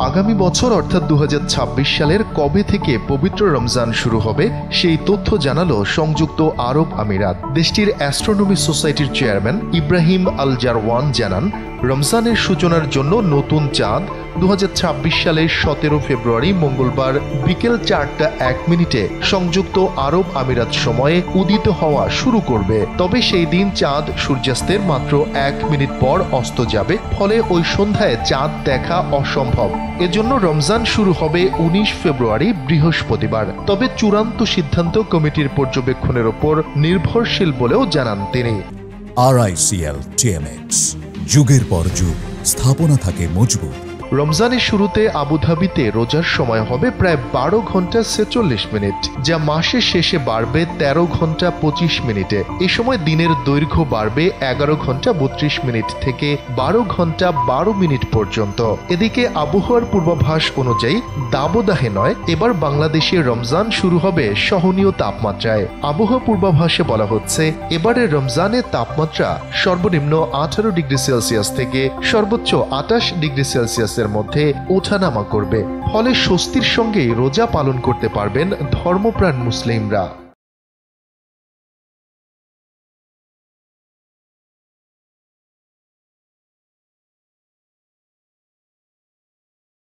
আগামী বছর অর্থাৎ 2026 সালের কবে থেকে পবিত্র রমজান শুরু হবে সেই তথ্য জানালো সংযুক্ত আরব আমিরাত। দেশটির অ্যাস্ট্রোনমি সোসাইটির চেয়ারম্যান ইব্রাহিম আল জারওয়ান জানান, রমজানের সূচনার জন্য নতুন চাঁদ 2026 সালের 17 ফেব্রুয়ারি মঙ্গলবার বিকেল 4:01 সংযুক্ত আরব আমিরাত সময়ে উদিত হওয়া শুরু করবে। তবে সেই দিন চাঁদ সূর্যাস্তের মাত্র 1 মিনিট পর অস্ত যাবে, ফলে ওই সন্ধ্যায় চাঁদ দেখা অসম্ভব। এজন্য রমজান শুরু হবে 19 ফেব্রুয়ারি বৃহস্পতিবার। তবে চূড়ান্ত সিদ্ধান্ত কমিটির পর্যবেক্ষণের ওপর নির্ভরশীল বলেও জানান তিনি। RICL TMX, যুগের পর যুগ স্থাপনা থাকে মজবুত। রমজানের শুরুতে আবুধাবিতে রোজার সময় হবে প্রায় 12 ঘন্টা 46 মিনিট, যা মাসের শেষে বাড়বে 13 ঘন্টা 25 মিনিটে। এ সময় দিনের দৈর্ঘ্য বাড়বে 11 ঘন্টা 32 মিনিট থেকে 12 ঘন্টা 12 মিনিট পর্যন্ত। এদিকে আবহাওয়ার পূর্বাভাস অনুযায়ী দাবদাহে নয়, এবার বাংলাদেশে রমজান শুরু হবে সহনীয় তাপমাত্রায়। আবহাওয়া পূর্বাভাসে বলা হচ্ছে, এবারের রমজানের তাপমাত্রা সর্বনিম্ন 18 ডিগ্রি সেলসিয়াস থেকে সর্বোচ্চ 28 ডিগ্রি সেলসিয়াস মধ্যে ওঠানামা করবে। ফলে স্বস্তির সঙ্গেই রোজা পালন করতে পারবেন ধর্মপ্রাণ মুসলিমরা।